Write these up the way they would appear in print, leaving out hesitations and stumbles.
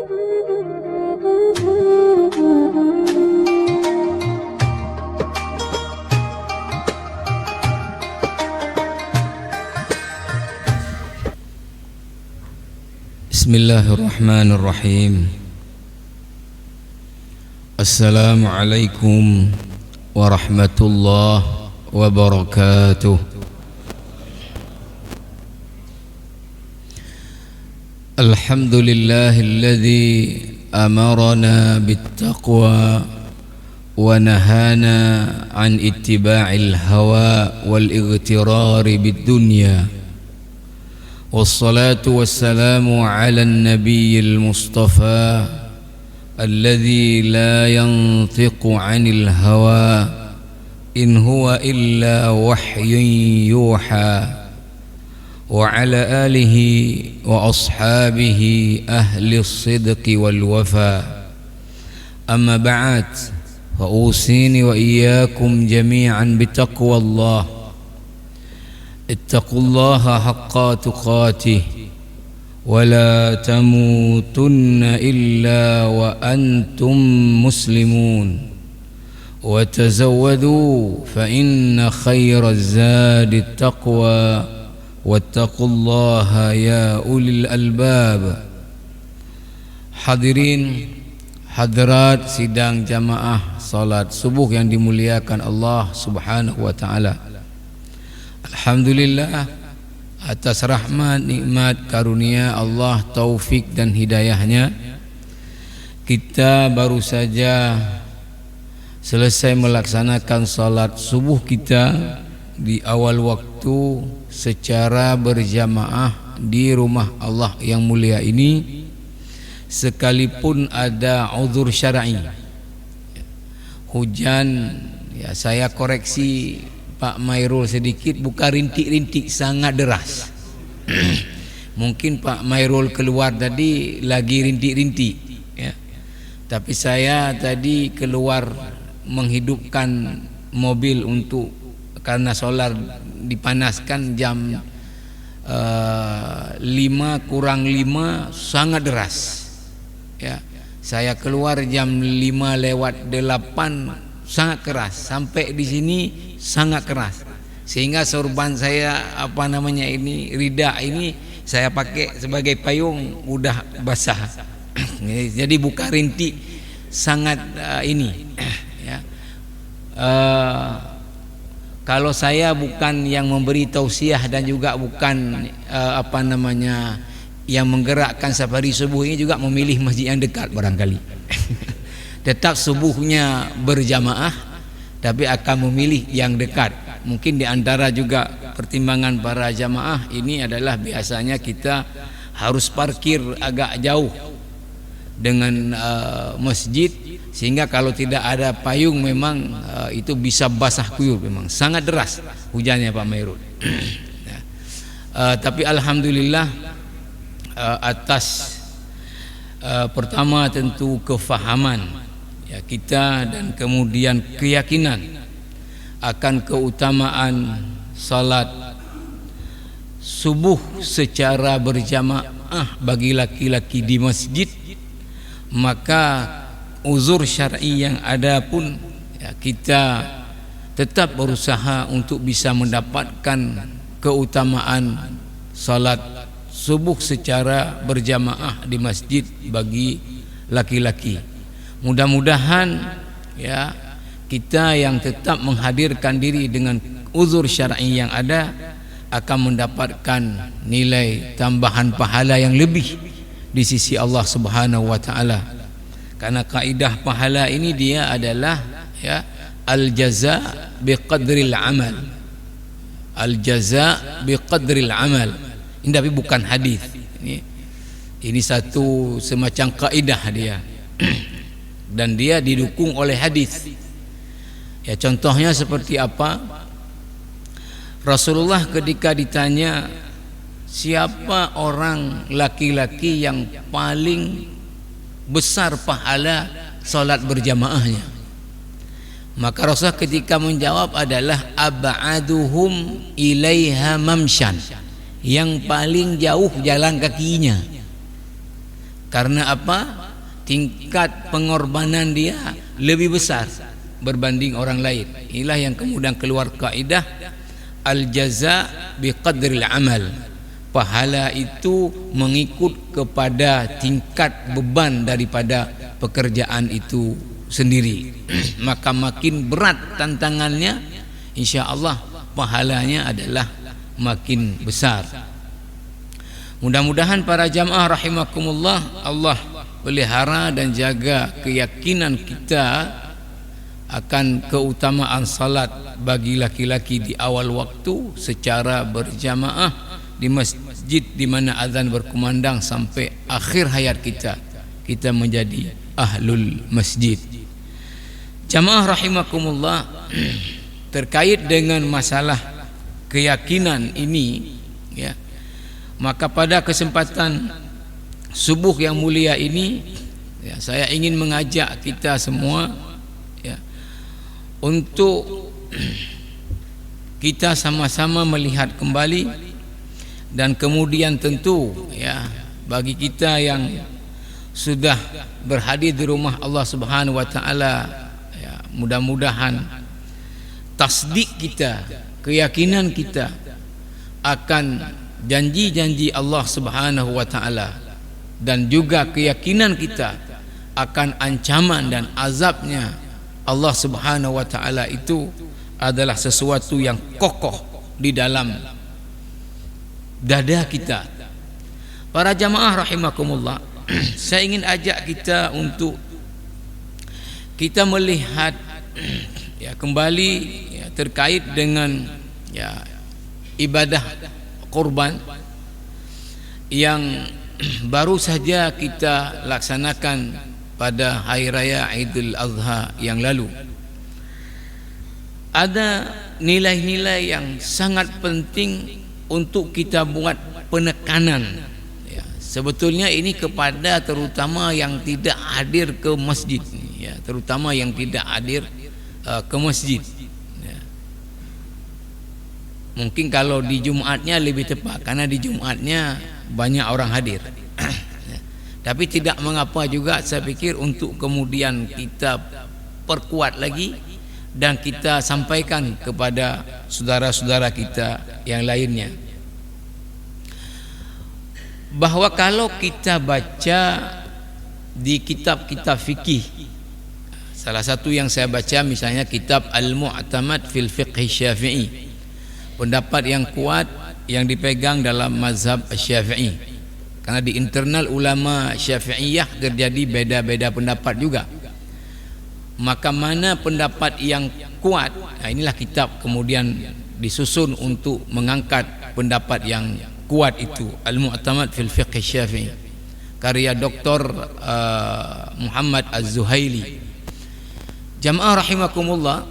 Bismillahirrahmanirrahim. Assalamualaikum warahmatullahi wabarakatuh. Alhamdulillahilladzi amarana bittaqwa wa nahana an ittiba'il hawa wal ightirari bid-dunya. والصلاة والسلام على النبي المصطفى الذي لا ينطق عن الهوى إن هو إلا وحي يوحى وعلى آله وأصحابه أهل الصدق والوفاء أما بعد فأوصيني وإياكم جميعا بتقوى الله اتقوا الله حق تقاته ولا تموتن إلا وأنتم مسلمون وتزودوا فإن خير الزاد التقوى واتقوا الله يا أولي الألباب. Hadirin hadirat sidang jamaah salat subuh yang dimuliakan Allah Subhanahu wa taala. Alhamdulillah atas rahmat, nikmat, karunia Allah, taufik dan hidayahnya, kita baru saja selesai melaksanakan salat subuh kita di awal waktu secara berjamaah di rumah Allah yang mulia ini, sekalipun ada uzur syar'i. Hujan, ya saya koreksi Pak Mairul sedikit, bukan rintik-rintik, sangat deras. Mungkin Pak Mairul keluar tadi lagi rintik-rintik, ya. Tapi saya tadi keluar menghidupkan mobil untuk, karena solar dipanaskan jam 5 kurang 5, sangat deras, ya. Saya keluar jam 5 lewat 8, sangat keras. Sampai di sini sangat keras, sehingga sorban saya rida ini saya pakai sebagai payung, udah basah. Jadi bukan rintik, sangat ya. Kalau saya bukan yang memberi tausiah dan juga bukan yang menggerakkan safari subuh ini, juga memilih masjid yang dekat barangkali. Tetap subuhnya berjamaah, tapi akan memilih yang dekat. Mungkin di antara juga pertimbangan para jamaah ini adalah biasanya kita harus parkir agak jauh dengan masjid, sehingga kalau tidak ada payung memang itu bisa basah kuyup. Memang sangat deras hujannya Pak Mairul. Tapi alhamdulillah atas pertama tentu kefahaman, ya, kita, dan kemudian keyakinan akan keutamaan salat subuh secara berjamaah bagi laki-laki di masjid, maka uzur syar'i yang ada pun, ya, kita tetap berusaha untuk bisa mendapatkan keutamaan salat subuh secara berjamaah di masjid bagi laki-laki. Mudah-mudahan, ya, kita yang tetap menghadirkan diri dengan uzur syar'i yang ada akan mendapatkan nilai tambahan pahala yang lebih di sisi Allah Subhanahu wa taala. Karena kaidah pahala ini dia adalah, ya, al-jaza biqadril amal. Al-jaza biqadril amal. Ini tapi bukan hadis. Ini satu semacam kaidah dia. Dan dia didukung oleh hadis. Ya, contohnya seperti apa? Rasulullah ketika ditanya siapa orang laki-laki yang paling besar pahala salat berjamaahnya, maka Rasulullah ketika menjawab adalah ab'aduhum ilaiha mamsyan, yang paling jauh jalan kakinya. Karena apa? Tingkat pengorbanan dia lebih besar berbanding orang lain. Inilah yang kemudian keluar kaidah al-jaza biqadril amal. Pahala itu mengikut kepada tingkat beban daripada pekerjaan itu sendiri. Maka makin berat tantangannya, insya-Allah pahalanya adalah makin besar. Mudah-mudahan para jamaah rahimakumullah, Allah pelihara dan jaga keyakinan kita akan keutamaan salat bagi laki-laki di awal waktu secara berjamaah di masjid di mana azan berkumandang sampai akhir hayat kita, kita menjadi ahlul masjid. Jamaah rahimakumullah, terkait dengan masalah keyakinan ini, ya, maka pada kesempatan subuh yang mulia ini, ya, saya ingin mengajak kita semua, ya, untuk kita sama-sama melihat kembali, dan kemudian tentu, ya, bagi kita yang sudah berhadir di rumah Allah Subhanahu wa taala, ya, mudah-mudahan tasdik kita, keyakinan kita akan janji-janji Allah Subhanahu wa taala, dan juga keyakinan kita akan ancaman dan azabnya Allah Subhanahu wa taala itu adalah sesuatu yang kokoh di dalam dada kita. Para jamaah rahimakumullah, saya ingin ajak kita untuk kita melihat, ya, kembali, ya, terkait dengan, ya, ibadah kurban yang baru saja kita laksanakan pada hari raya Idul Adha yang lalu. Ada nilai-nilai yang sangat penting untuk kita buat penekanan, ya, sebetulnya ini kepada terutama yang tidak hadir ke masjid, ya, terutama yang tidak hadir ke masjid, ya. Mungkin kalau di Jumatnya lebih tepat, karena di Jumatnya banyak orang hadir. Tapi tidak mengapa juga, saya pikir, untuk kemudian kita perkuat lagi dan kita sampaikan kepada saudara-saudara kita yang lainnya, bahwa kalau kita baca di kitab-kitab fikih, salah satu yang saya baca misalnya kitab Al-Mu'tamad fil Fiqh Syafi'i, pendapat yang kuat yang dipegang dalam mazhab Syafi'i, karena di internal ulama Syafi'iyah terjadi beda-beda pendapat juga. Maka mana pendapat yang kuat, nah inilah kitab kemudian disusun untuk mengangkat pendapat yang kuat itu, Al-Mu'tamad fil Fiqh Syafi'i, karya Dr. Muhammad Az-Zuhaili. Jamaah rahimakumullah,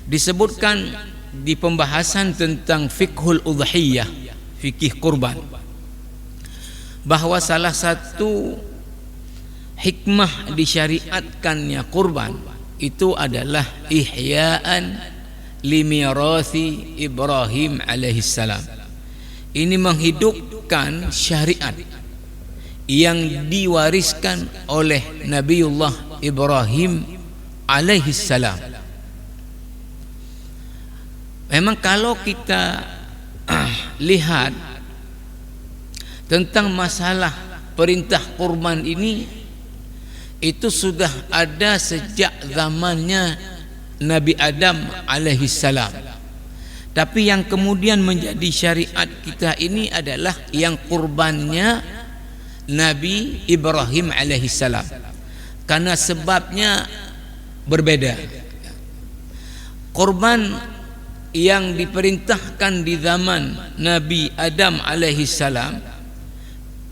disebutkan di pembahasan tentang fiqhul udhiyah, fikih kurban, bahwa salah satu hikmah disyariatkannya kurban itu adalah ihya'an limirathi Ibrahim alaihissalam. Ini menghidupkan syariat yang diwariskan oleh Nabiullah Ibrahim alaihissalam. Memang kalau kita lihat tentang masalah perintah kurban ini, itu sudah ada sejak zamannya Nabi Adam alaihissalam. Tapi yang kemudian menjadi syariat kita ini adalah yang kurbannya Nabi Ibrahim alaihissalam, karena sebabnya berbeda. Kurban yang diperintahkan di zaman Nabi Adam alaihissalam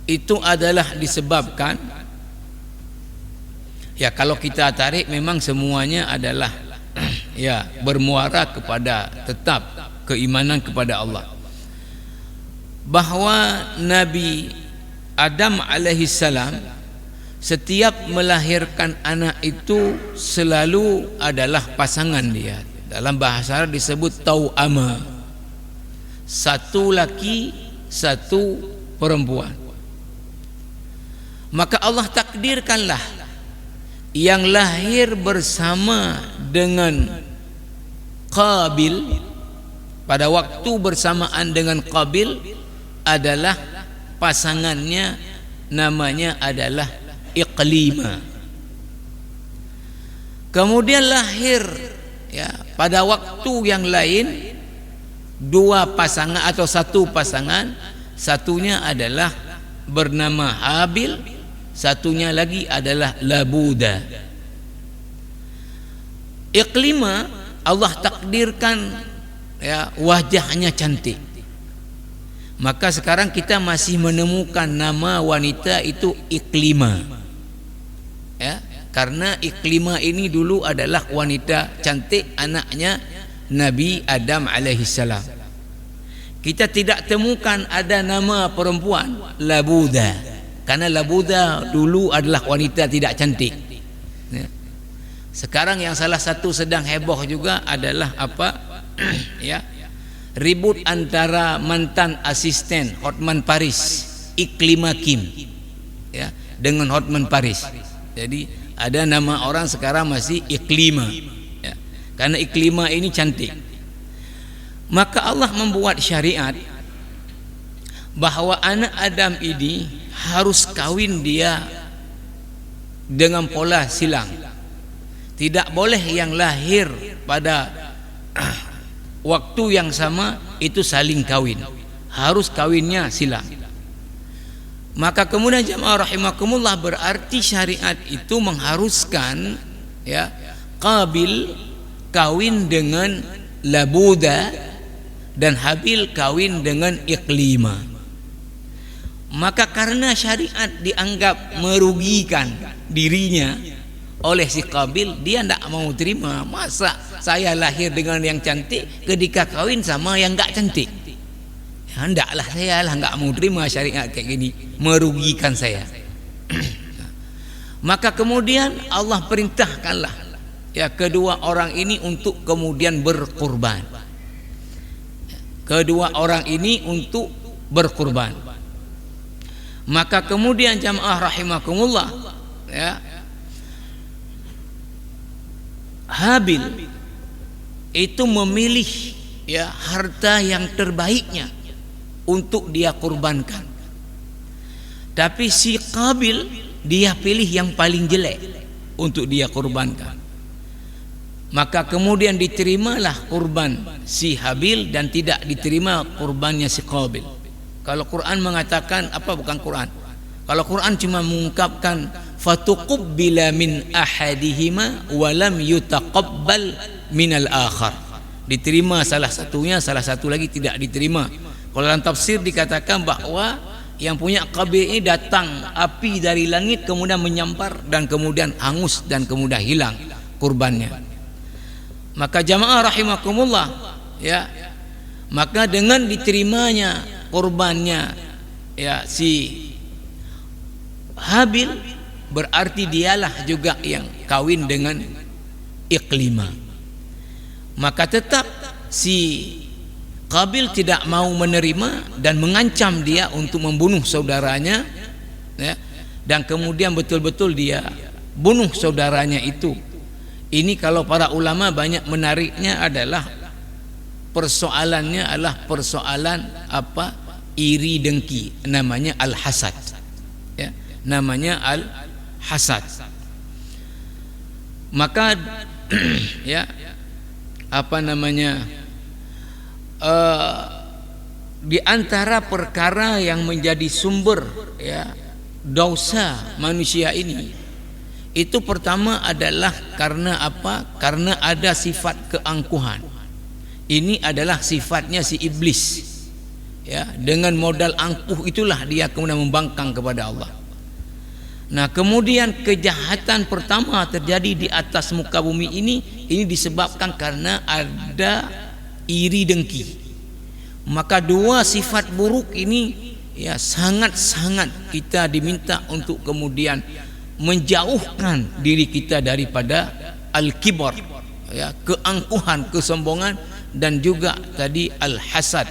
itu adalah disebabkan, ya, kalau kita tarik memang semuanya adalah ya bermuara kepada tetap keimanan kepada Allah, bahwa Nabi Adam alaihissalam setiap melahirkan anak itu selalu adalah pasangan dia. Dalam bahasa Arab disebut tau'ama, satu laki satu perempuan. Maka Allah takdirkanlah yang lahir bersama dengan Qabil pada waktu bersamaan dengan Qabil adalah pasangannya, namanya adalah Iqlima. Kemudian lahir ya pada waktu yang lain dua pasangan atau satu pasangan, satunya adalah bernama Habil, satunya lagi adalah Labuda. Iqlima Allah takdirkan ya wajahnya cantik. Maka sekarang kita masih menemukan nama wanita itu Iqlima. Ya, karena Iqlima ini dulu adalah wanita cantik, anaknya Nabi Adam alaihissalam. Kita tidak temukan ada nama perempuan Labuda, karena Labuda dulu adalah wanita tidak cantik. Ya. Sekarang yang salah satu sedang heboh juga adalah apa? Ya, ribut antara mantan asisten Hotman Paris Iqlima Kim ya dengan Hotman Paris. Jadi ada nama orang sekarang masih Iqlima ya, karena Iqlima ini cantik. Maka Allah membuat syariat bahwa anak Adam ini harus kawin dia dengan pola silang. Tidak boleh yang lahir pada waktu yang sama itu saling kawin, harus kawinnya silang. Maka kemudian jamaah rahimakumullah, berarti syariat itu mengharuskan ya Qabil kawin dengan Labuda dan Habil kawin dengan Iqlima. Maka karena syariat dianggap merugikan dirinya oleh si Qabil, dia tidak mau terima. Masa saya lahir dengan yang cantik ketika kawin sama yang enggak cantik? Ya, hendaklah saya lah enggak mau terima syariat kayak gini, merugikan saya. Maka kemudian Allah perintahkanlah ya kedua orang ini untuk kemudian berkurban. Kedua orang ini untuk berkurban. Maka kemudian jamaah rahimakumullah ya, Habil itu memilih ya harta yang terbaiknya untuk dia kurbankan. Tapi si Qabil dia pilih yang paling jelek untuk dia kurbankan. Maka kemudian diterimalah kurban si Habil dan tidak diterima kurbannya si Qabil. Kalau Quran mengatakan apa, bukan Quran. Kalau Quran cuma mengungkapkan fatuqubbila min ahadihima wa lam yutaqabbal minal akhar. Diterima salah satunya, salah satu lagi tidak diterima. Kalau dalam tafsir dikatakan bahwa yang punya Qabil ini datang api dari langit kemudian menyampar dan kemudian hangus dan kemudian hilang kurbannya. Maka jamaah rahimakumullah ya, maka dengan diterimanya kurbannya ya si Habil, berarti dialah juga yang kawin dengan Iqlima. Maka tetap si Qabil tidak mau menerima dan mengancam dia untuk membunuh saudaranya ya, dan kemudian betul-betul dia bunuh saudaranya itu. Ini kalau para ulama banyak menariknya adalah persoalannya adalah persoalan apa, iri dengki, namanya al-hasad ya, namanya al-hasad. Maka ya apa namanya, di antara perkara yang menjadi sumber ya dosa manusia ini, itu pertama adalah karena apa? Karena ada sifat keangkuhan. Ini adalah sifatnya si iblis ya, dengan modal angkuh itulah dia kemudian membangkang kepada Allah. Nah kemudian kejahatan pertama terjadi di atas muka bumi ini disebabkan karena ada iri dengki. Maka dua sifat buruk ini ya sangat-sangat kita diminta untuk kemudian menjauhkan diri kita daripada al-kibar ya, keangkuhan, kesombongan, dan juga tadi al-hasad,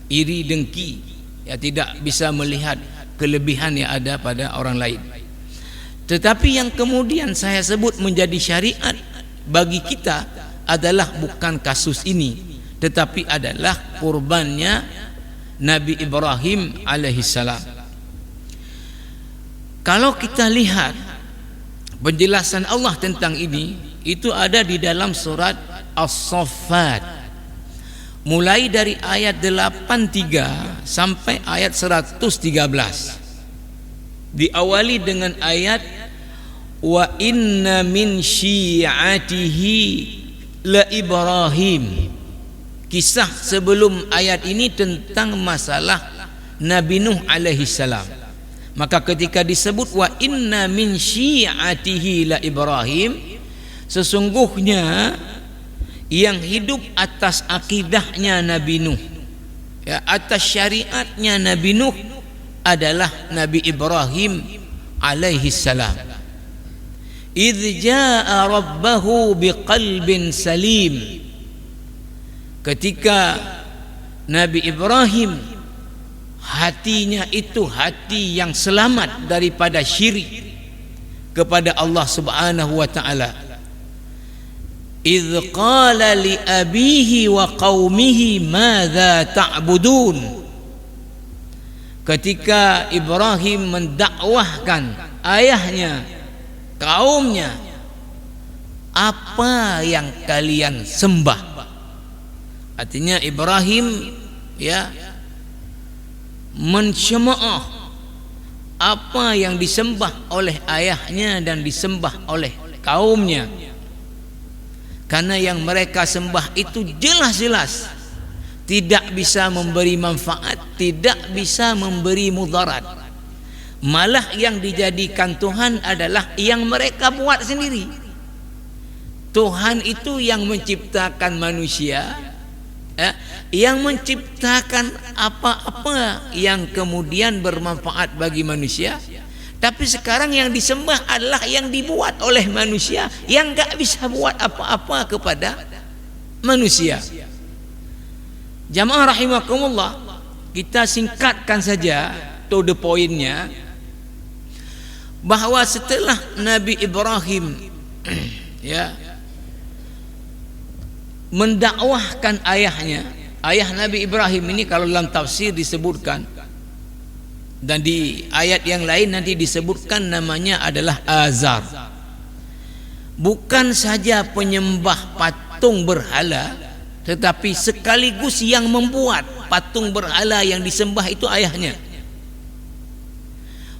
iri dengki ya, tidak bisa melihat kelebihan yang ada pada orang lain. Tetapi yang kemudian saya sebut menjadi syariat bagi kita adalah bukan kasus ini, tetapi adalah kurbannya Nabi Ibrahim alaihissalam. Kalau kita lihat penjelasan Allah tentang ini, itu ada di dalam surat As-Saffat, mulai dari ayat 83 sampai ayat 113. Diawali dengan ayat wa inna min syi'atihi la Ibrahim. Kisah sebelum ayat ini tentang masalah Nabi Nuh alaihi salam. Maka ketika disebut wa inna min syi'atihi la Ibrahim, sesungguhnya yang hidup atas akidahnya Nabi Nuh, ya, atas syariatnya Nabi Nuh adalah Nabi Ibrahim alaihi salam. Idz jaa rabbahu biqalbin salim. Ketika Nabi Ibrahim hatinya itu hati yang selamat daripada syirik kepada Allah Subhanahu wa taala. Idz qala li abihi wa qaumihi madza ta'budun. Ketika Ibrahim mendakwahkan ayahnya, kaumnya, apa yang kalian sembah? Artinya Ibrahim, ya, mensyama'ah apa yang disembah oleh ayahnya dan disembah oleh kaumnya, karena yang mereka sembah itu jelas-jelas tidak bisa memberi manfaat, tidak bisa memberi mudarat. Malah yang dijadikan Tuhan adalah yang mereka buat sendiri. Tuhan itu yang menciptakan manusia, yang menciptakan apa-apa yang kemudian bermanfaat bagi manusia. Tapi sekarang yang disembah adalah yang dibuat oleh manusia, yang gak bisa buat apa-apa kepada manusia. Jamaah rahimakumullah, kita singkatkan saja to the point-nya, bahwa setelah Nabi Ibrahim ya mendakwahkan ayahnya, ayah Nabi Ibrahim ini kalau dalam tafsir disebutkan, dan di ayat yang lain nanti disebutkan namanya adalah Azar. Bukan saja penyembah patung berhala, tetapi sekaligus yang membuat patung berhala yang disembah itu ayahnya.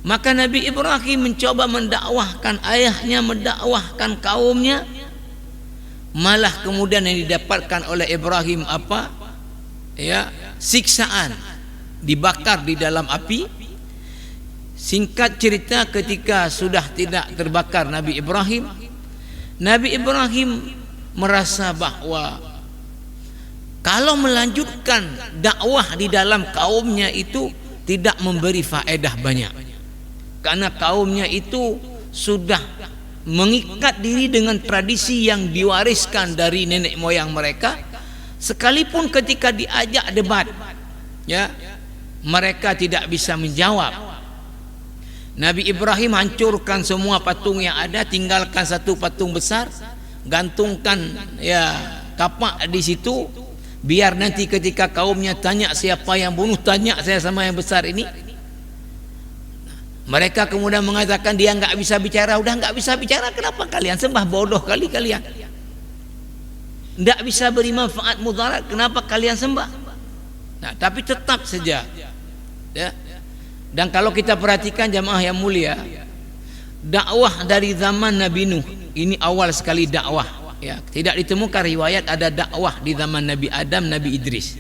Maka Nabi Ibrahim mencoba mendakwahkan ayahnya, mendakwahkan kaumnya. Malah kemudian yang didapatkan oleh Ibrahim apa? Ya, siksaan, dibakar di dalam api. Singkat cerita, ketika sudah tidak terbakar Nabi Ibrahim merasa bahwa kalau melanjutkan dakwah di dalam kaumnya itu tidak memberi faedah banyak, karena kaumnya itu sudah mengikat diri dengan tradisi yang diwariskan dari nenek moyang mereka. Sekalipun ketika diajak debat, ya, mereka tidak bisa menjawab. Nabi Ibrahim hancurkan semua patung yang ada, tinggalkan satu patung besar, gantungkan ya kapak di situ, biar nanti ketika kaumnya tanya siapa yang bunuh, tanya saya sama yang besar ini. Mereka kemudian mengatakan dia nggak bisa bicara. Udah nggak bisa bicara, kenapa kalian sembah? Bodoh kali kalian. Nggak bisa beri manfaat mudarat, kenapa kalian sembah? Nah, tapi tetap saja, ya. Dan kalau kita perhatikan jamaah yang mulia, dakwah dari zaman Nabi Nuh ini awal sekali dakwah. Ya, tidak ditemukan riwayat ada dakwah di zaman Nabi Adam, Nabi Idris.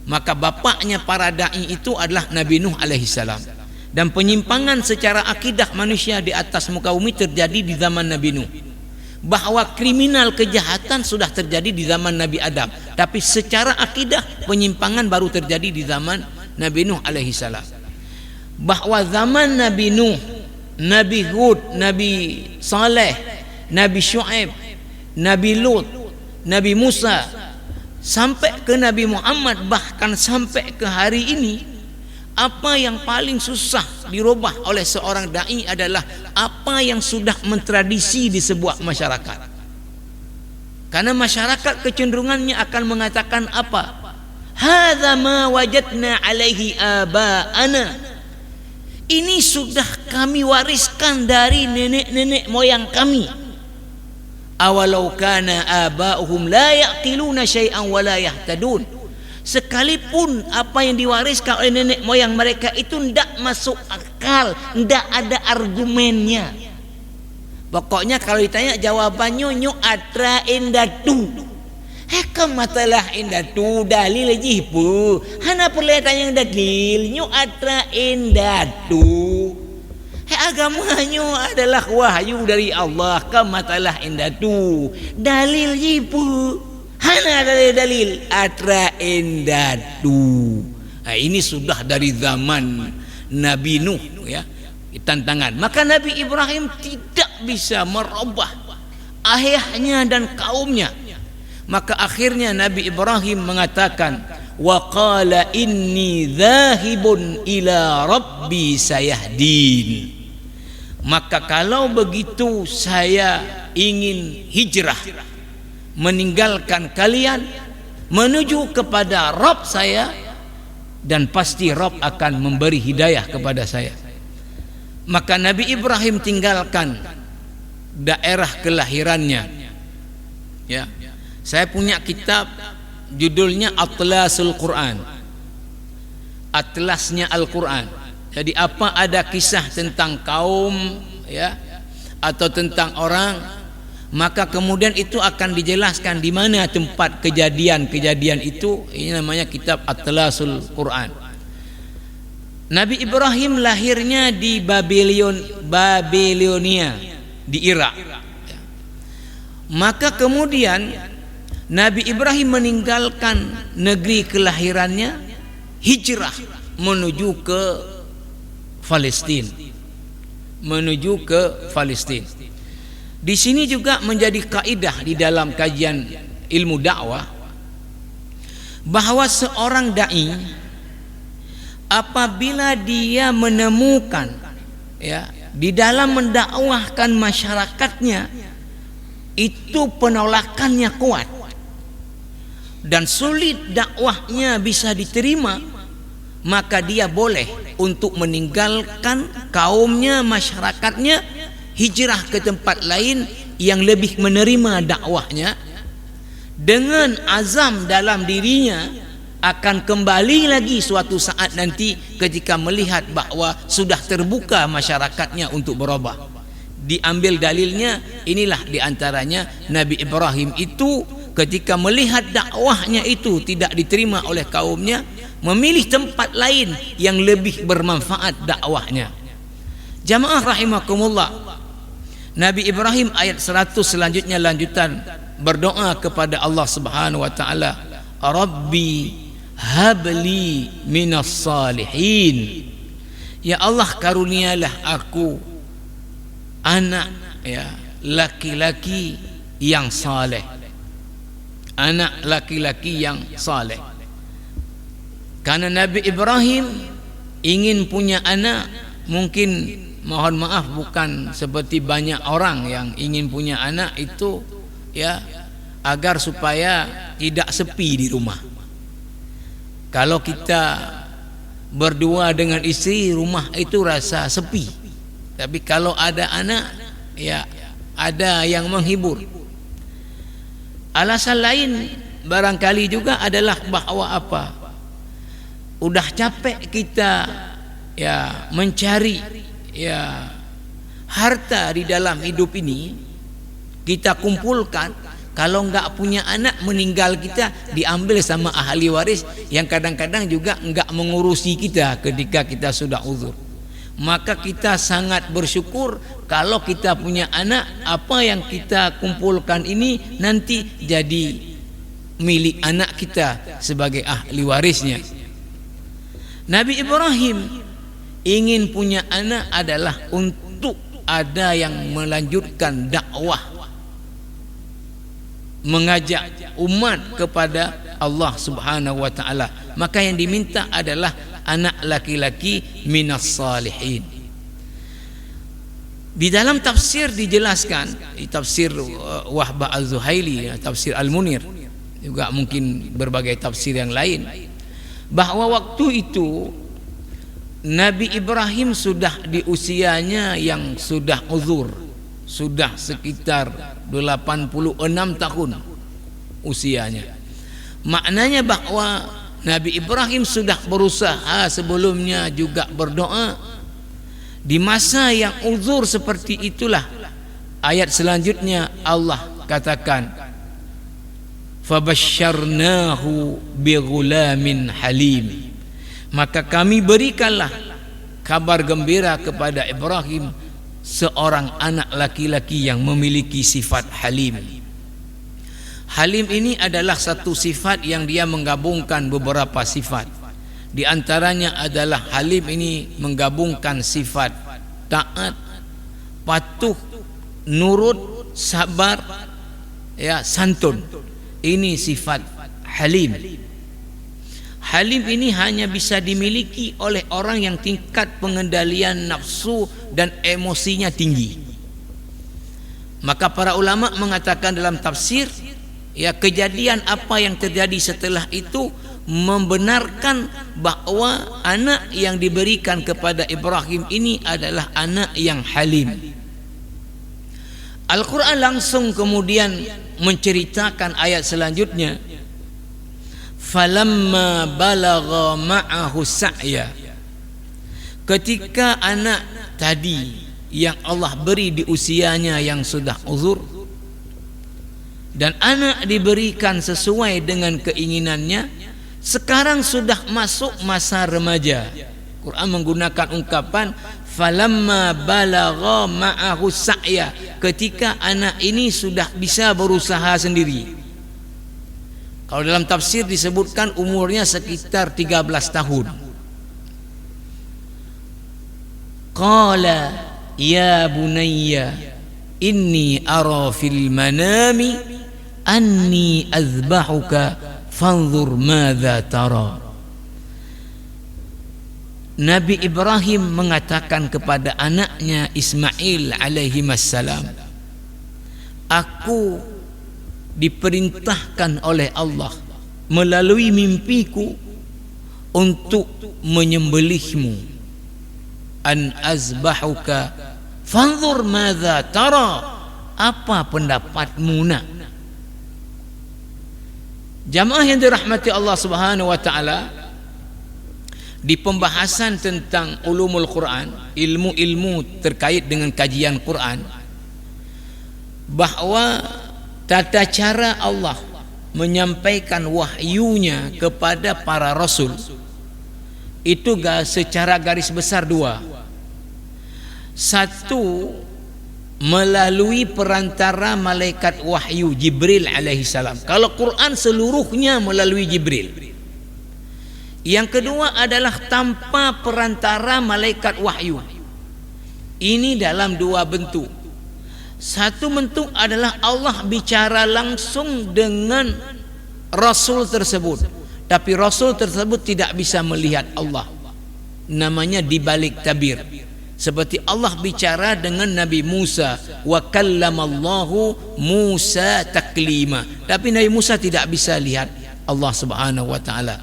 Maka bapaknya para dai itu adalah Nabi Nuh alaihissalam. Dan penyimpangan secara akidah manusia di atas muka bumi terjadi di zaman Nabi Nuh. Bahwa kriminal kejahatan sudah terjadi di zaman Nabi Adam, tapi secara akidah penyimpangan baru terjadi di zaman Nabi Nuh alaihissalam. Bahwa zaman Nabi Nuh, Nabi Hud, Nabi Saleh, Nabi Syuaib, Nabi Lut, Nabi Musa, sampai ke Nabi Muhammad, bahkan sampai ke hari ini, Apa yang paling susah dirubah oleh seorang dai adalah apa yang sudah mentradisi di sebuah masyarakat. Karena masyarakat kecenderungannya akan mengatakan apa? Hadza ma wajadna alaihi aba'ana. Ini sudah kami wariskan dari nenek-nenek moyang kami. Awalau kana aba'uhum la yaqiluna syai'an wa la yahtadun. Sekalipun apa yang diwariskan oleh nenek moyang mereka itu tidak masuk akal, tidak ada argumennya. Pokoknya kalau ditanya jawabannya nyu atra indatu. Hekam matalah indatu dalil jibu. Hana perlu tanya dalil nyu atra indatu. Agamanya adalah wahyu dari Allah. Kamatalah indatu dalil jibu. Hana dalil atra indatu. Ini sudah dari zaman Nabi Nuh ya, tantangan. Maka Nabi Ibrahim tidak bisa merubah ayahnya dan kaumnya. Maka akhirnya Nabi Ibrahim mengatakan, wa qala inni dhahibun ila rabbi sayahdin. Maka kalau begitu saya ingin hijrah, meninggalkan kalian menuju kepada Rabb saya, dan pasti Rabb akan memberi hidayah kepada saya. Maka Nabi Ibrahim tinggalkan daerah kelahirannya ya. Saya punya kitab judulnya Atlasul Quran, atlasnya Al-Quran. Jadi apa ada kisah tentang kaum ya, atau tentang orang, maka kemudian itu akan dijelaskan di mana tempat kejadian-kejadian itu. Ini namanya kitab Atlasul Quran. Nabi Ibrahim lahirnya di Babilonia di Irak. Maka kemudian Nabi Ibrahim meninggalkan negeri kelahirannya, hijrah menuju ke Palestina. Di sini juga menjadi kaidah di dalam kajian ilmu dakwah bahwa seorang dai apabila dia menemukan ya di dalam mendakwahkan masyarakatnya itu penolakannya kuat dan sulit dakwahnya bisa diterima, maka dia boleh untuk meninggalkan kaumnya, masyarakatnya, hijrah ke tempat lain yang lebih menerima dakwahnya, dengan azam dalam dirinya akan kembali lagi suatu saat nanti ketika melihat bahwa sudah terbuka masyarakatnya untuk berubah. Diambil dalilnya inilah diantaranya Nabi Ibrahim itu ketika melihat dakwahnya itu tidak diterima oleh kaumnya, memilih tempat lain yang lebih bermanfaat dakwahnya. Jamaah rahimakumullah, Nabi Ibrahim ayat 100 selanjutnya lanjutan berdoa kepada Allah Subhanahu wa taala, Rabbi habli minas salihin. Ya Allah, karunialah aku anak ya laki-laki yang saleh. Anak laki-laki yang saleh. Karena Nabi Ibrahim ingin punya anak, mungkin mohon maaf bukan seperti banyak orang yang ingin punya anak itu ya agar supaya tidak sepi di rumah. Kalau kita berdua dengan istri, rumah itu rasa sepi. Tapi kalau ada anak ya ada yang menghibur. Alasan lain barangkali juga adalah bahwa apa? Udah capek kita ya mencari ya harta di dalam hidup ini, kita kumpulkan. Kalau enggak punya anak, meninggal kita diambil sama ahli waris yang kadang-kadang juga enggak mengurusi kita ketika kita sudah uzur. Maka kita sangat bersyukur kalau kita punya anak, apa yang kita kumpulkan ini nanti jadi milik anak kita sebagai ahli warisnya. Nabi Ibrahim ingin punya anak adalah untuk ada yang melanjutkan dakwah, mengajak umat kepada Allah Subhanahu wa taala. Maka yang diminta adalah anak laki-laki minas salihin. Di dalam tafsir dijelaskan, di tafsir Wahbah Az-Zuhaili, tafsir Al-Munir, juga mungkin berbagai tafsir yang lain, bahwa waktu itu Nabi Ibrahim sudah di usianya yang sudah uzur, sudah sekitar 86 tahun usianya. Maknanya bahwa Nabi Ibrahim sudah berusaha sebelumnya juga berdoa. Di masa yang uzur seperti itulah ayat selanjutnya Allah katakan, fabasyarnahu bighulamin halim, maka kami berikanlah kabar gembira kepada Ibrahim seorang anak laki-laki yang memiliki sifat halim. Halim ini adalah satu sifat yang dia menggabungkan beberapa sifat. Di antaranya adalah halim ini menggabungkan sifat taat, patuh, nurut, sabar, ya, santun. Ini sifat halim. Halim ini hanya bisa dimiliki oleh orang yang tingkat pengendalian nafsu dan emosinya tinggi. Maka para ulama mengatakan dalam tafsir, ya, kejadian apa yang terjadi setelah itu membenarkan bahwa anak yang diberikan kepada Ibrahim ini adalah anak yang halim. Al-Quran langsung kemudian menceritakan ayat selanjutnya, falamma balagha ma'ahu sa'ya, ketika anak tadi yang Allah beri di usianya yang sudah uzur, dan anak diberikan sesuai dengan keinginannya, sekarang sudah masuk masa remaja. Quran menggunakan ungkapan falamma balagha ma'ahu sa'ya, ketika anak ini sudah bisa berusaha sendiri. Kalau dalam tafsir disebutkan umurnya sekitar 13 tahun. Qala ya bunayya inni ara fil manami anni azbahuka fanzur madza tara. Nabi Ibrahim mengatakan kepada anaknya Ismail alaihi wassalam, aku diperintahkan oleh Allah melalui mimpiku untuk menyembelihmu, an azbahuka fanzur madza tara, apa pendapatmu nak? Jamaah yang dirahmati Allah Subhanahu wa taala, di pembahasan tentang ulumul Quran, ilmu-ilmu terkait dengan kajian Quran, bahwa tata cara Allah menyampaikan wahyunya kepada para rasul itu secara garis besar dua. Satu, melalui perantara malaikat wahyu Jibril alaihissalam. Kalau Quran seluruhnya melalui Jibril. Yang kedua adalah tanpa perantara malaikat wahyu. Ini dalam dua bentuk. Satu bentuk adalah Allah bicara langsung dengan Rasul tersebut, tapi Rasul tersebut tidak bisa melihat Allah. Namanya dibalik tabir. Seperti Allah bicara dengan Nabi Musa, wa kallamallahu Musa taklima, tapi Nabi Musa tidak bisa lihat Allah Subhanahu wa taala.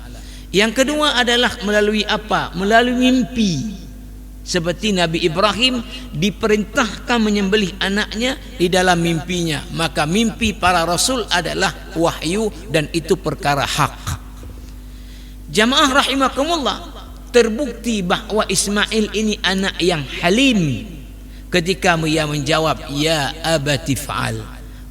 Yang kedua adalah melalui apa? Melalui mimpi. Seperti Nabi Ibrahim diperintahkan menyembelih anaknya di dalam mimpinya, maka mimpi para rasul adalah wahyu dan itu perkara hak. Jamaah rahimakumullah, terbukti bahwa Ismail ini anak yang halim ketika ia menjawab, ya abati fa'al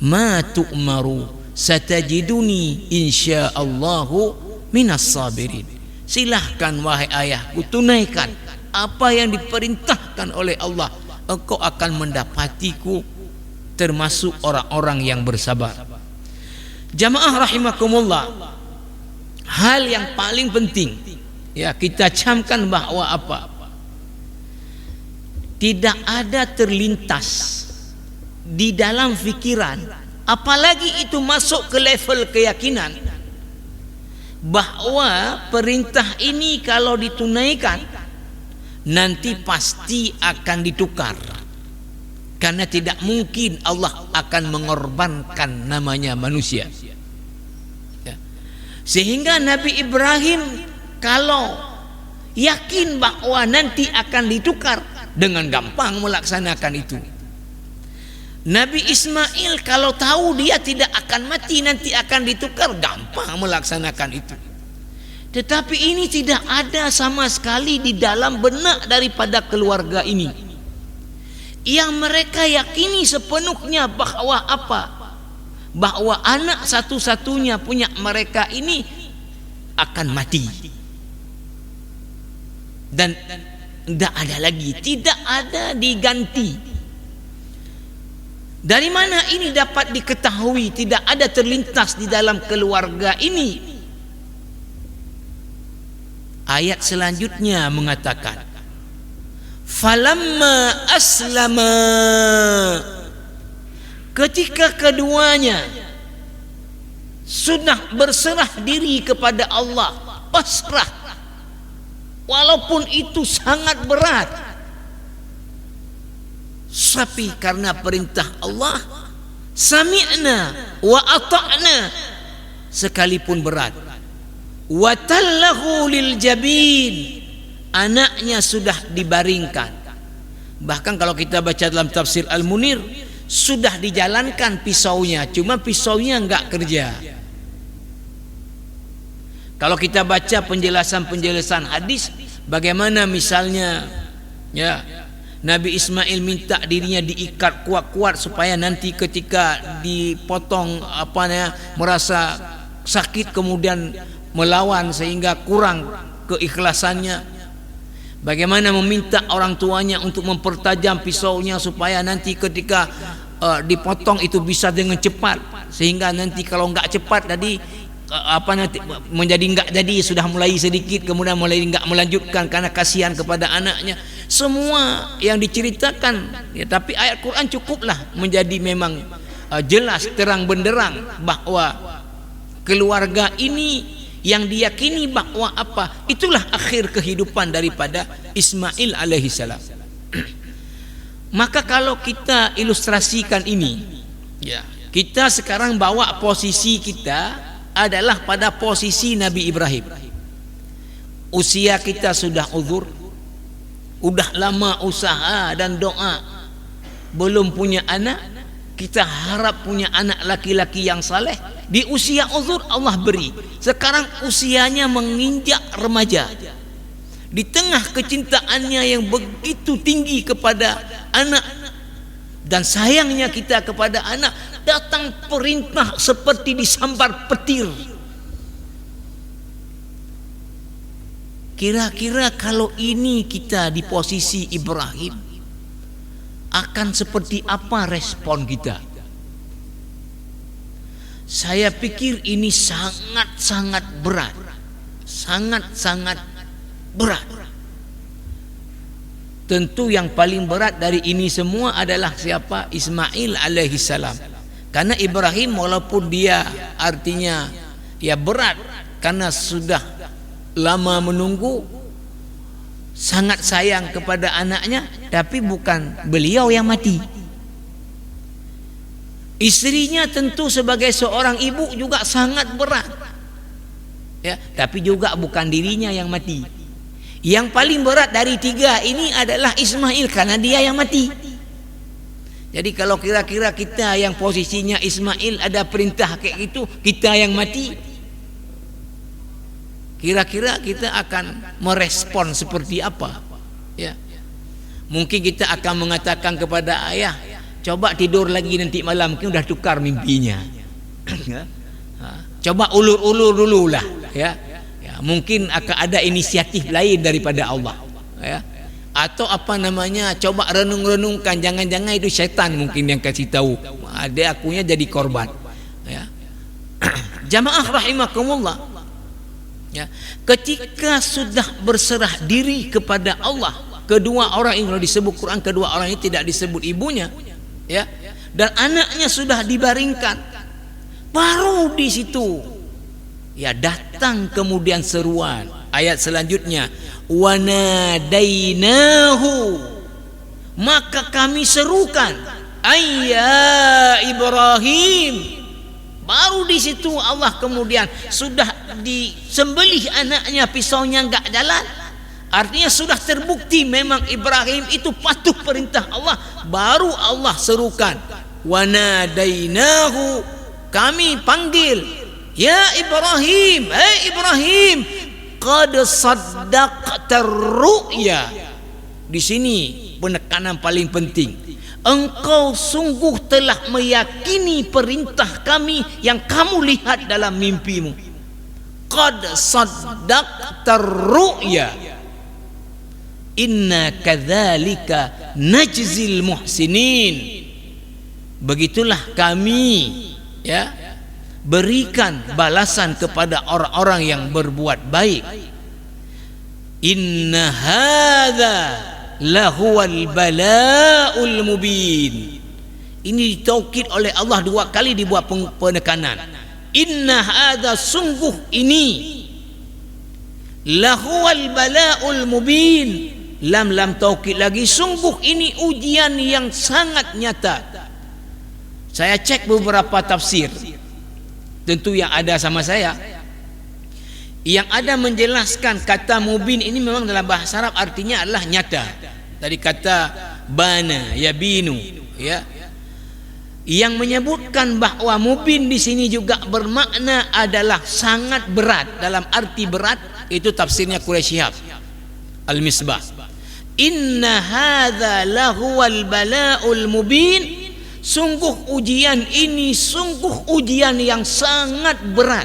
ma tu'maru satajiduni insyaallahu minas sabirin. Silahkan wahai ayahku, tunaikan apa yang diperintahkan oleh Allah, engkau akan mendapatiku termasuk orang-orang yang bersabar. Jamaah rahimakumullah, hal yang paling penting ya kita camkan bahwa apa? Tidak ada terlintas di dalam fikiran, apalagi itu masuk ke level keyakinan, bahwa perintah ini kalau ditunaikan nanti pasti akan ditukar, karena tidak mungkin Allah akan mengorbankan namanya manusia. Ya. Sehingga Nabi Ibrahim kalau yakin bahwa nanti akan ditukar, dengan gampang melaksanakan itu. Nabi Ismail kalau tahu dia tidak akan mati, nanti akan ditukar, gampang melaksanakan itu. Tetapi ini tidak ada sama sekali di dalam benak daripada keluarga ini, yang mereka yakini sepenuhnya bahwa apa? Bahwa anak satu-satunya punya mereka ini akan mati. Dan tidak ada lagi, tidak ada diganti. Dari mana ini dapat diketahui tidak ada terlintas di dalam keluarga ini? Ayat selanjutnya mengatakan, falamma aslama, ketika keduanya sudah berserah diri kepada Allah, pasrah, walaupun itu sangat berat, tapi karena perintah Allah, sami'na wa ata'na, sekalipun berat. Wa tallahu lil jabin, anaknya sudah dibaringkan. Bahkan kalau kita baca dalam tafsir Al-Munir, sudah dijalankan pisaunya, cuma pisaunya enggak kerja. Kalau kita baca penjelasan hadis, bagaimana misalnya ya Nabi Ismail minta dirinya diikat kuat-kuat supaya nanti ketika dipotong merasa sakit kemudian melawan sehingga kurang keikhlasannya. Bagaimana meminta orang tuanya untuk mempertajam pisaunya supaya nanti ketika dipotong itu bisa dengan cepat, sehingga nanti kalau enggak cepat tadi nanti menjadi enggak jadi, sudah mulai sedikit kemudian mulai enggak melanjutkan karena kasihan kepada anaknya. Semua yang diceritakan ya, tapi ayat Quran cukuplah menjadi memang jelas terang benderang bahwa keluarga ini yang diyakini bahwa apa, itulah akhir kehidupan daripada Ismail alaihissalam. Maka kalau kita ilustrasikan ini ya, kita sekarang bawa posisi kita adalah pada posisi Nabi Ibrahim. Usia kita sudah uzur, udah lama usaha dan doa, belum punya anak. Kita harap punya anak laki-laki yang saleh. Di usia uzur Allah beri. Sekarang usianya menginjak remaja. Di tengah kecintaannya yang begitu tinggi kepada anak dan sayangnya kita kepada anak, datang perintah seperti disambar petir. Kira-kira kalau ini kita di posisi Ibrahim, akan seperti apa respon kita? Saya pikir ini sangat-sangat berat. Sangat-sangat berat. Tentu yang paling berat dari ini semua adalah siapa? Ismail alaihissalam. Karena Ibrahim walaupun dia artinya ya berat karena sudah lama menunggu, sangat sayang kepada anaknya, tapi bukan beliau yang mati. Istrinya tentu sebagai seorang ibu juga sangat berat ya, tapi juga bukan dirinya yang mati. Yang paling berat dari tiga ini adalah Ismail, karena dia yang mati. Jadi kalau kira-kira kita yang posisinya Ismail, ada perintah kayak gitu, kita yang mati, kira-kira kita akan merespon seperti apa ya? Mungkin kita akan mengatakan kepada ayah, coba tidur lagi nanti malam, mungkin udah tukar mimpinya. Coba ulur-ulur dulu lah ya. Mungkin akan ada inisiatif lain daripada Allah ya. Atau coba renung-renungkan, jangan-jangan itu syaitan mungkin yang kasih tahu, ada akunya jadi korban ya. Jamaah rahimakumullah ya, ketika sudah berserah diri kepada Allah, kedua orang ini kalau disebut Quran, kedua orang ini tidak disebut ibunya ya, dan anaknya sudah dibaringkan, baru di situ Ya, datang kemudian seruan. Ayat selanjutnya, wa nadainahu, maka kami serukan, ayya Ibrahim. Baru di situ Allah kemudian sudah disembelih anaknya, pisaunya enggak jalan. Artinya sudah terbukti memang Ibrahim itu patuh perintah Allah. Baru Allah serukan, wa nadainahu, kami panggil, ya Ibrahim, hai Ibrahim, qad saddaqta ru'ya. Di sini penekanan paling penting. Engkau sungguh telah meyakini perintah kami yang kamu lihat dalam mimpimu. Qad saddaqta ru'ya. Inna kadzalika najzil muhsinin. Begitulah kami, ya, berikan balasan kepada orang-orang yang berbuat baik. Inna hadza lahuwal bala'ul mubin. Ini ditaukid oleh Allah 2 kali, dibuat penekanan. Inna hadza, sungguh ini, lahuwal bala'ul mubin. Lam taukid lagi, sungguh ini ujian yang sangat nyata. Saya cek beberapa tafsir, tentu yang ada sama saya, yang ada menjelaskan kata mubin ini memang dalam bahasa Arab artinya adalah nyata. Dari kata bana yabinu, ya, yang menyebutkan bahwa mubin di sini juga bermakna adalah sangat berat. Dalam arti berat itu tafsirnya Quraisy Shihab Al-Misbah. Inna hadza lahuwal bala'ul mubin. Sungguh ujian ini sungguh ujian yang sangat berat.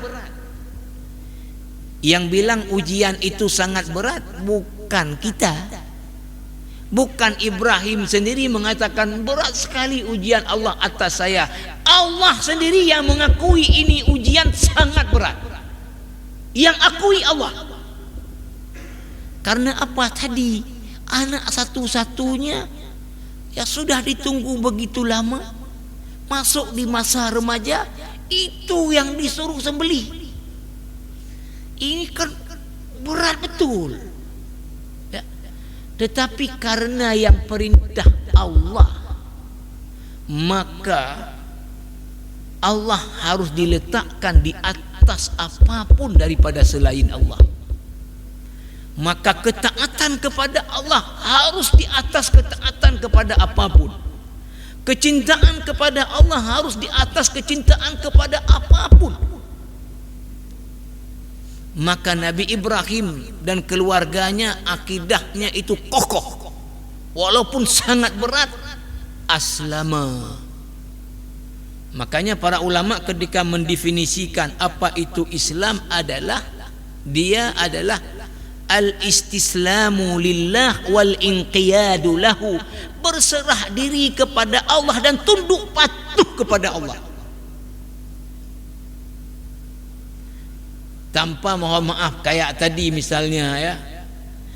Yang bilang ujian itu sangat berat bukan kita. Bukan Ibrahim sendiri mengatakan berat sekali ujian Allah atas saya. Allah sendiri yang mengakui ini ujian sangat berat. Yang akui Allah. Karena apa tadi? Anak satu-satunya ya sudah ditunggu begitu lama, masuk di masa remaja, itu yang disuruh sembelih. Ini kan berat betul, ya. Tetapi karena yang perintah Allah, maka Allah harus diletakkan di atas apapun daripada selain Allah. Maka ketaatan kepada Allah harus di atas ketaatan kepada apapun. Kecintaan kepada Allah harus di atas kecintaan kepada apapun. Maka Nabi Ibrahim dan keluarganya akidahnya itu kokoh, walaupun sangat berat. Aslama. Makanya para ulama ketika mendefinisikan apa itu Islam adalah, dia adalah al-istislamu lillah wal inqiyadu lahu, berserah diri kepada Allah dan tunduk patuh kepada Allah. Tanpa mohon maaf kayak tadi misalnya,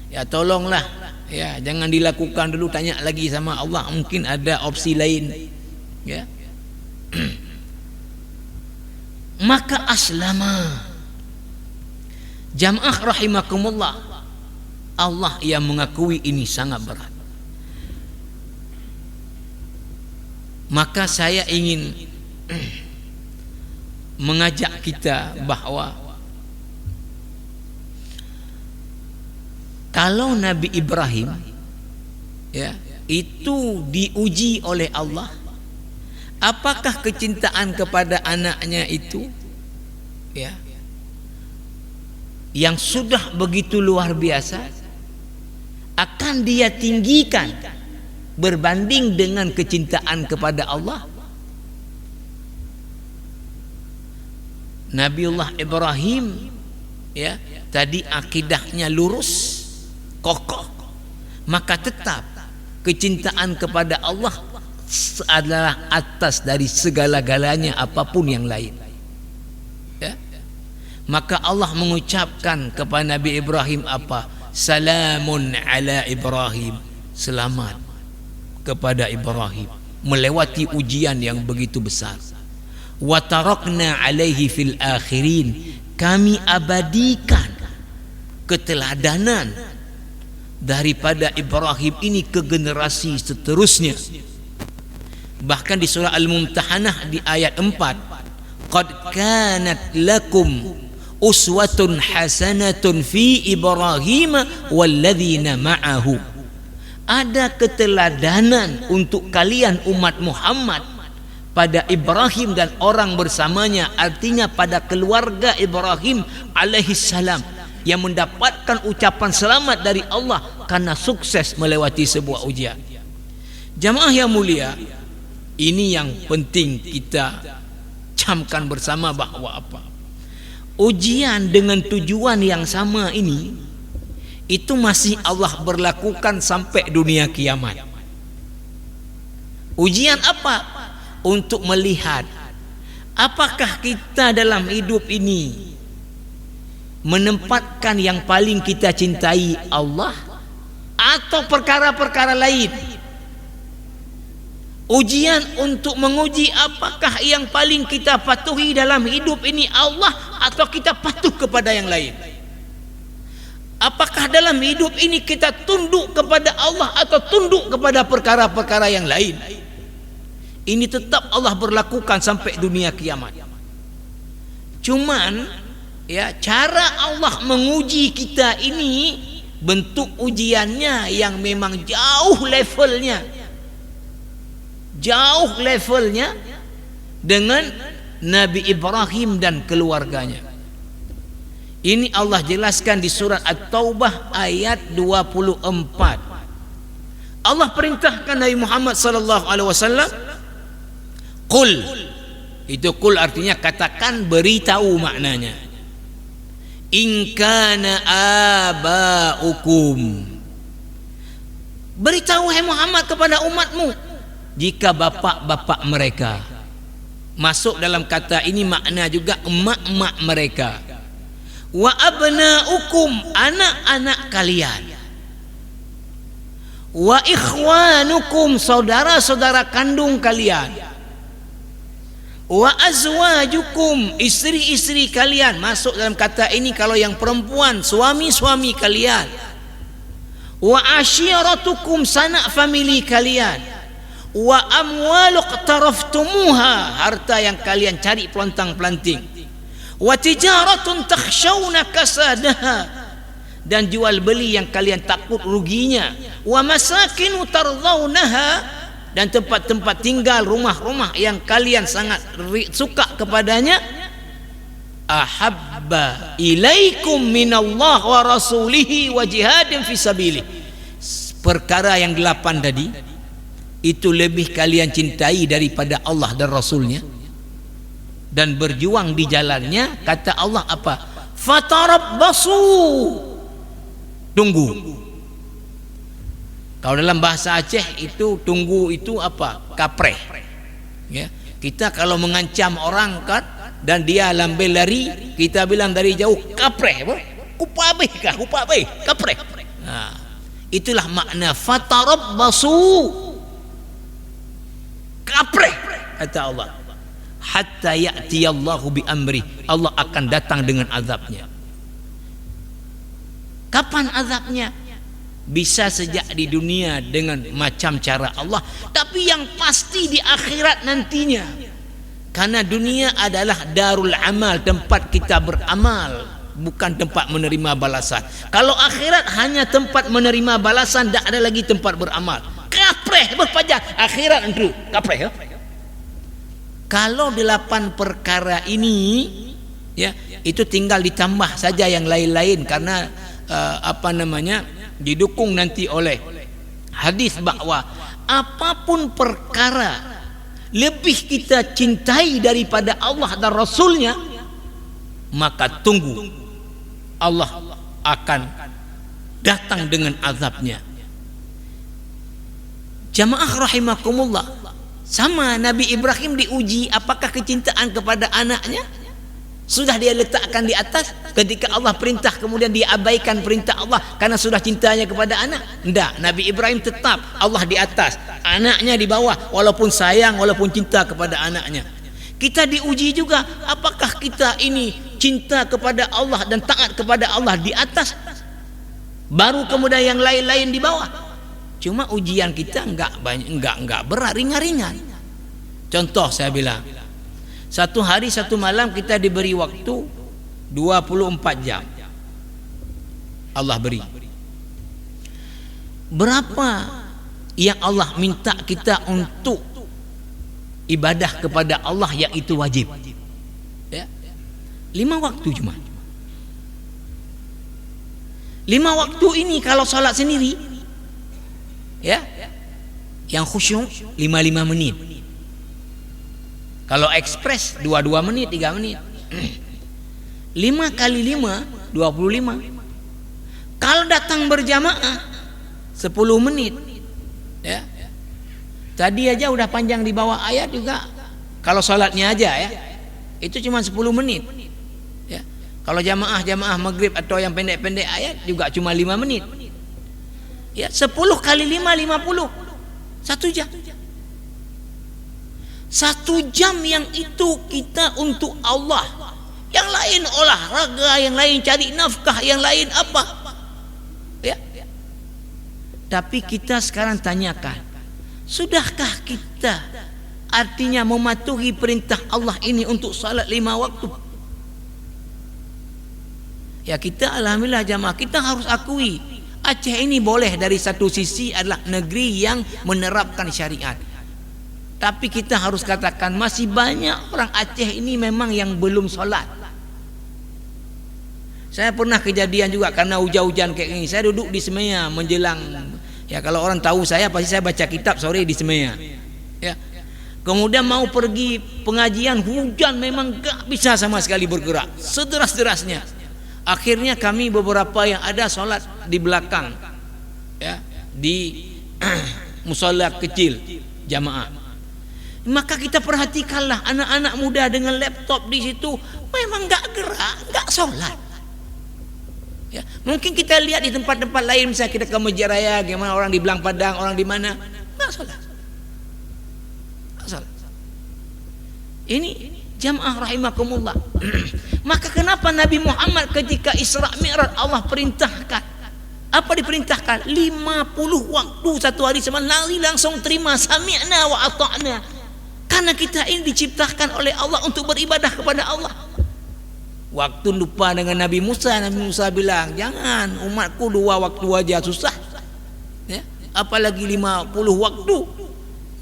ya tolonglah, ya jangan dilakukan dulu, tanya lagi sama Allah, mungkin ada opsi lain, ya. Maka aslama. Jamaah rahimakumullah, Allah yang mengakui ini sangat berat. Maka saya ingin mengajak kita bahwa kalau Nabi Ibrahim, ya, itu diuji oleh Allah, apakah kecintaan kepada anaknya itu, ya, yang sudah begitu luar biasa, akan dia tinggikan berbanding dengan kecintaan kepada Allah? Nabiullah Ibrahim, ya, tadi akidahnya lurus, kokoh, maka tetap kecintaan kepada Allah adalah atas dari segala-galanya apapun yang lain. Maka Allah mengucapkan kepada Nabi Ibrahim apa? Salamun ala Ibrahim. Selamat kepada Ibrahim melewati ujian yang begitu besar. Wa tarakna alaihi fil akhirin. kami abadikan keteladanan daripada Ibrahim ini ke generasi seterusnya. Bahkan di surah Al-Mumtahanah di ayat 4, qad kanat lakum uswatun hasanatun fi Ibrahim walladzina ma'ahu. Ada keteladanan untuk kalian umat Muhammad pada Ibrahim dan orang bersamanya, artinya pada keluarga Ibrahim alaihissalam yang mendapatkan ucapan selamat dari Allah karena sukses melewati sebuah ujian. Jamaah yang mulia, ini yang penting kita camkan bersama bahwa apa? Ujian dengan tujuan yang sama ini itu masih Allah berlakukan sampai dunia kiamat. Ujian apa? Untuk melihat apakah kita dalam hidup ini menempatkan yang paling kita cintai Allah atau perkara-perkara lain. Ujian untuk menguji apakah yang paling kita patuhi dalam hidup ini Allah atau kita patuh kepada yang lain. Apakah dalam hidup ini kita tunduk kepada Allah atau tunduk kepada perkara-perkara yang lain. Ini tetap Allah berlakukan sampai dunia kiamat. Cuman ya, cara Allah menguji kita ini bentuk ujiannya yang memang jauh levelnya dengan Nabi Ibrahim dan keluarganya. Ini Allah jelaskan di surat At-Taubah ayat 24. Allah perintahkan Nabi Muhammad sallallahu alaihi wasallam, qul. Itu qul artinya katakan, beritahu maknanya. In kana abaukum. Beritahu hai Muhammad kepada umatmu, jika bapak-bapak mereka. Masuk dalam kata ini makna juga emak-emak mereka. Wa abnaukum, anak-anak kalian. Wa ikhwanukum, saudara-saudara kandung kalian. Wa azwajukum, istri-istri kalian. Masuk dalam kata ini kalau yang perempuan, suami-suami kalian. Wa ashiratukum, sanak famili kalian. Wa amwalu iqtaraftumuha, harta yang kalian cari pelontang-pelanting. Wa tijaratun takhshawna kasadaha, dan jual beli yang kalian takut ruginya. Wa masakinu tardawnaha, dan tempat-tempat tinggal, rumah-rumah yang kalian sangat suka kepadanya. Ahabba ilaikum minallah wa rasulihi wa jihadin fi sabilih. Perkara yang 8 tadi itu lebih kalian cintai daripada Allah dan Rasulnya dan berjuang di jalannya. Kata Allah apa? Fatarabbasu, tunggu. Kalau dalam bahasa Aceh itu tunggu itu apa? Kapreh. Ya, kita kalau mengancam orang kan dan dia lambai lari, kita bilang dari jauh kapreh, kupabeh kah, kupabeh, kapreh. Nah, itulah makna fatarabbasu, kapreh kata Allah. Hatta ya'tiyallahu bi amri, Allah akan datang dengan azabnya. Kapan azabnya? Bisa sejak di dunia dengan macam cara Allah, tapi yang pasti di akhirat nantinya. Karena dunia adalah darul amal, tempat kita beramal, bukan tempat menerima balasan. Kalau akhirat hanya tempat menerima balasan, tak ada lagi tempat beramal. Kapreh berpajak akhirat itu, kapreh ya. Kalau 8 perkara ini ya, itu tinggal ditambah saja yang lain-lain karena didukung nanti oleh hadis bahwa apapun perkara lebih kita cintai daripada Allah dan Rasulnya, maka tunggu Allah akan datang dengan azabnya. Jamaah rahimakumullah, sama Nabi Ibrahim diuji apakah kecintaan kepada anaknya sudah dia letakkan di atas. Ketika Allah perintah kemudian dia abaikan perintah Allah karena sudah cintanya kepada anak. Tidak, Nabi Ibrahim tetap Allah di atas, anaknya di bawah, walaupun sayang, walaupun cinta kepada anaknya. Kita diuji juga apakah kita ini cinta kepada Allah dan taat kepada Allah di atas, baru kemudian yang lain-lain di bawah. Cuma ujian kita enggak berat, ringan-ringan. Contoh saya bilang, satu hari satu malam kita diberi waktu 24 jam. Allah beri. Berapa yang Allah minta kita untuk ibadah kepada Allah yang itu wajib? Ya. 5 waktu cuma. 5 waktu ini kalau sholat sendiri, ya, yang khusyuk 55 menit. Kalau ekspres 22 menit, 3 menit. 5 kali 5 25. Kalau datang berjamaah 10 menit. Ya. Tadi aja udah panjang di bawah ayat juga. Kalau sholatnya aja ya, itu cuma 10 menit. Ya. Kalau jamaah maghrib atau yang pendek-pendek ayat juga cuma 5 menit. Ya, 10 kali 5 50. 1 jam. 1 jam yang itu kita untuk Allah. Yang lain olahraga, yang lain cari nafkah, yang lain apa? Ya. Tapi kita sekarang tanyakan, sudahkah kita artinya mematuhi perintah Allah ini untuk salat 5 waktu? Ya, kita alhamdulillah jamaah, kita harus akui Aceh ini boleh dari satu sisi adalah negeri yang menerapkan syariat. Tapi kita harus katakan masih banyak orang Aceh ini memang yang belum solat. Saya pernah kejadian juga karena hujan-hujan kayak gini. Saya duduk di Semeya menjelang, ya kalau orang tahu saya pasti saya baca kitab sore di Semeya. Ya. Kemudian mau pergi pengajian, hujan memang gak bisa sama sekali bergerak, sederas-derasnya. Akhirnya kami beberapa yang ada solat di belakang, ya, di musola kecil jamaah. Maka kita perhatikanlah anak-anak muda dengan laptop di situ memang gak gerak, gak solat. Ya, mungkin kita lihat di tempat-tempat lain, misalnya kita ke Masjid Raya, gimana orang di Belang Padang, orang di mana, nggak sholat. Ini jamaah rahimakumullah. Maka kenapa Nabi Muhammad ketika Isra Mi'raj Allah perintahkan, apa diperintahkan? 50 waktu satu hari semalam, langsung terima sami'na wa ata'na. Karena kita ini diciptakan oleh Allah untuk beribadah kepada Allah. Waktu lupa dengan Nabi Musa bilang, jangan, umatku 2 waktu aja susah, ya, apalagi 50 waktu.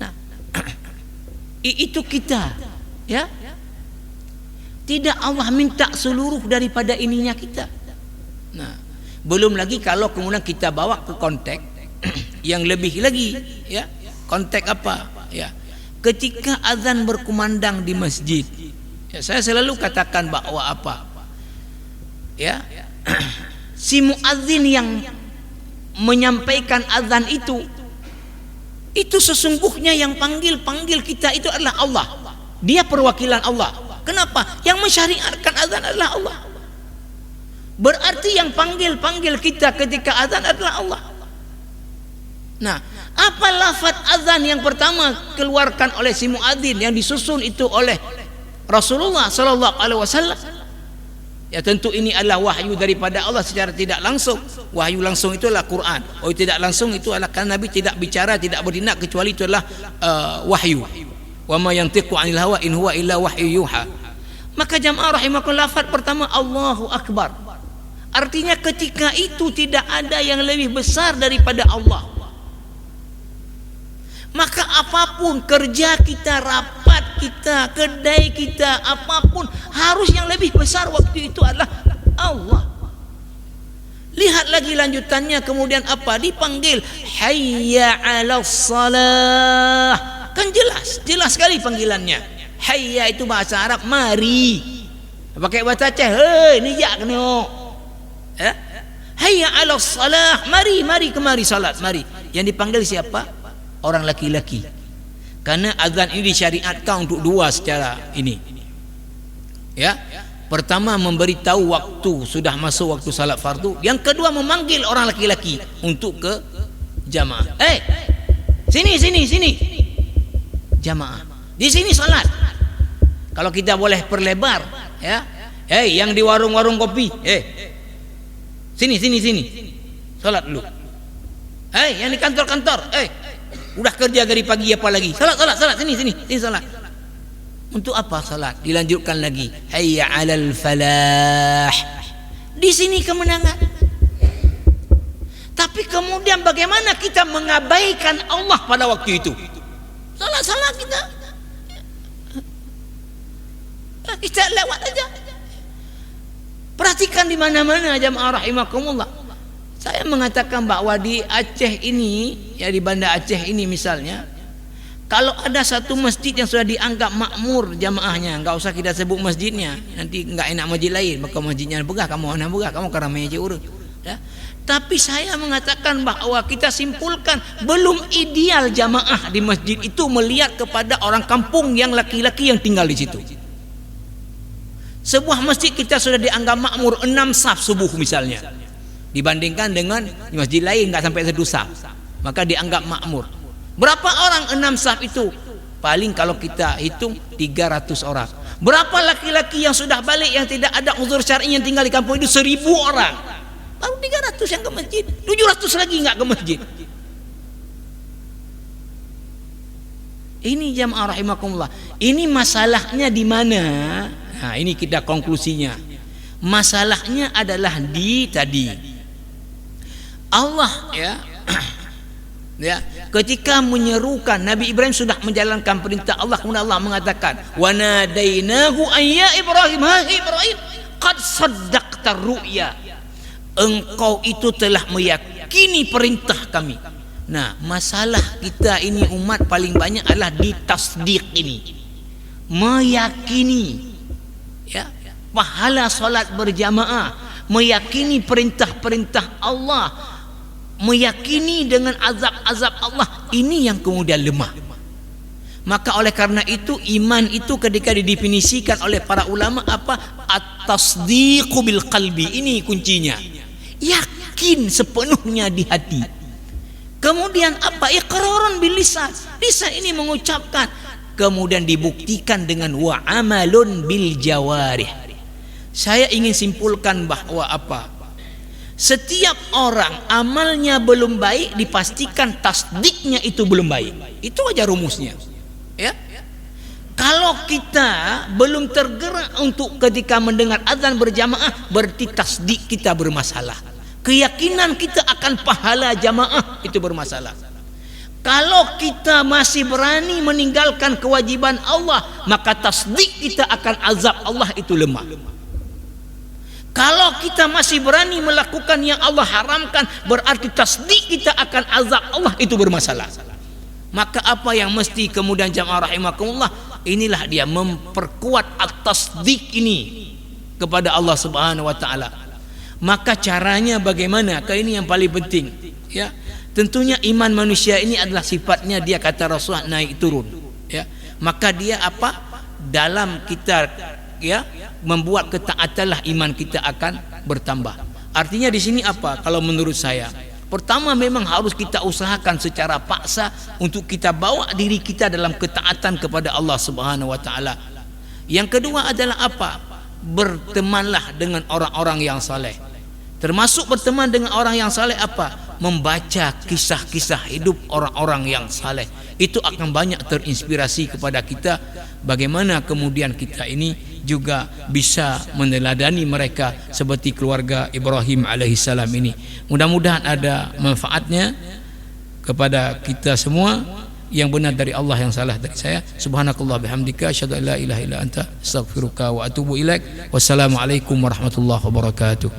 Nah, itu kita, ya, tidak Allah minta seluruh daripada ininya kita. Nah, belum lagi kalau kemudian kita bawa ke konteks yang lebih lagi, ya, konteks apa, ya, ketika azan berkumandang di masjid. Ya, saya selalu katakan bahwa apa, ya, si muadzin yang menyampaikan azan itu sesungguhnya yang panggil kita itu adalah Allah. Dia perwakilan Allah. Kenapa? Yang mensyariatkan azan adalah Allah. Berarti yang panggil kita ketika azan adalah Allah. Nah, apa lafaz azan yang pertama keluarkan oleh si muadzin yang disusun itu oleh Rasulullah sallallahu alaihi wasallam? Ya, tentu ini adalah wahyu daripada Allah secara tidak langsung. Wahyu langsung itu adalah Quran. Oh, tidak langsung itu adalah karena Nabi tidak bicara, tidak bertindak kecuali itu adalah wahyu. Wa ma yantiqu 'anil hawa in huwa illa wahyu yuha. Maka jamaah rahimakumullah, lafaz pertama Allahu Akbar. Artinya ketika itu tidak ada yang lebih besar daripada Allah. Maka apapun kerja kita, rapat kita, kedai kita, apapun harus yang lebih besar waktu itu adalah Allah. Lihat lagi lanjutannya, kemudian apa? Dipanggil hayya 'alas salah. Kan jelas sekali panggilannya. Hayya itu bahasa Arab mari. Pakai bahasa Aceh, hei ni ya kena. Ya? Hayya 'alas salah, mari kemari salat, mari. Yang dipanggil siapa? Orang laki-laki. Karena azan ini disyariatkan untuk 2 secara ini. Ya. Pertama memberitahu waktu sudah masuk waktu salat fardu. Yang kedua memanggil orang laki-laki untuk ke jamaah. Sini. Jamaah. Di sini salat. Kalau kita boleh perlebar, ya. Yang di warung-warung kopi, sini. Salat dulu. Yang di kantor-kantor, udah kerja dari pagi apa lagi? Salat, sini salat. Untuk apa salat? Dilanjutkan lagi, hayya 'alal falah. Di sini kemenangan. Tapi kemudian bagaimana kita mengabaikan Allah pada waktu itu? Salah kita lewat aja. Perhatikan di mana-mana jamaah rahimakumullah. Saya mengatakan bahwa di Aceh ini, ya di Banda Aceh ini misalnya, kalau ada satu masjid yang sudah dianggap makmur jamaahnya, enggak usah kita sebut masjidnya, nanti enggak enak masjid lain, maka masjidnya begah kamu anak begah kamu karamai aja urut. Ya. Tapi saya mengatakan bahwa kita simpulkan belum ideal jamaah di masjid itu melihat kepada orang kampung yang laki-laki yang tinggal di situ. Sebuah masjid kita sudah dianggap makmur 6 saf subuh misalnya, dibandingkan dengan di masjid lain nggak sampai 1 saf, maka dianggap makmur. Berapa orang 6 saf itu? Paling kalau kita hitung 300 orang. Berapa laki-laki yang sudah balik yang tidak ada uzur syar'i yang tinggal di kampung itu? 1000 orang. Baru 300 yang ke masjid, 700 lagi nggak ke masjid. Ini jamaah rahimakumullah. Ini masalahnya di mana? Nah, ini kita konklusinya. Masalahnya adalah di tadi. Allah ya, ketika menyerukan Nabi Ibrahim sudah menjalankan perintah Allah, kemudian Allah mengatakan, "Wa nadainahu ayya Ibrahim, hai Ibrahim, qad saddaqta ru'ya." Engkau itu telah meyakini perintah kami. Nah, masalah kita ini umat paling banyak adalah di tasdiq ini. Meyakini pahala salat berjamaah, meyakini perintah-perintah Allah, meyakini dengan azab-azab Allah, ini yang kemudian lemah. Maka oleh karena itu iman itu ketika didefinisikan oleh para ulama apa? At-tasdiqu bil qalbi. Ini kuncinya. Yakin sepenuhnya di hati. Kemudian apa? Iqrarun bil lisan. Lisan ini mengucapkan, kemudian dibuktikan dengan wa amalun bil jawarih. Saya ingin simpulkan bahwa apa? Setiap orang amalnya belum baik, dipastikan tasdiknya itu belum baik. Itu aja rumusnya. Ya. Kalau kita belum tergerak untuk ketika mendengar azan berjamaah, berarti tasdik kita bermasalah. Keyakinan kita akan pahala jamaah itu bermasalah. Kalau kita masih berani meninggalkan kewajiban Allah, maka tasdik kita akan azab Allah itu lemah. Kalau kita masih berani melakukan yang Allah haramkan, berarti tasdik kita akan azab Allah itu bermasalah. Maka apa yang mesti kemudian jamaah rahimakumullah, inilah dia memperkuat at-tasdik ini kepada Allah Subhanahu wa taala. Maka caranya bagaimana? Ini yang paling penting, ya. Tentunya iman manusia ini adalah sifatnya, dia kata Rasulullah, naik turun, ya. Maka dia apa? Dalam kita membuat ketaatanlah iman kita akan bertambah. Artinya di sini apa? Kalau menurut saya, pertama memang harus kita usahakan secara paksa untuk kita bawa diri kita dalam ketaatan kepada Allah Subhanahu wa taala. Yang kedua adalah apa? Bertemanlah dengan orang-orang yang saleh. Termasuk berteman dengan orang yang saleh apa? Membaca kisah-kisah hidup orang-orang yang saleh. Itu akan banyak terinspirasi kepada kita, bagaimana kemudian kita ini juga bisa meneladani mereka seperti keluarga Ibrahim alaihissalam ini. Mudah-mudahan ada manfaatnya kepada kita semua. Yang benar dari Allah, yang salah dari saya. Subhanakallah bihamdika asyhadu an la ilaha illa anta astaghfiruka wa atubu ilaik. Wassalamualaikum warahmatullahi wabarakatuh.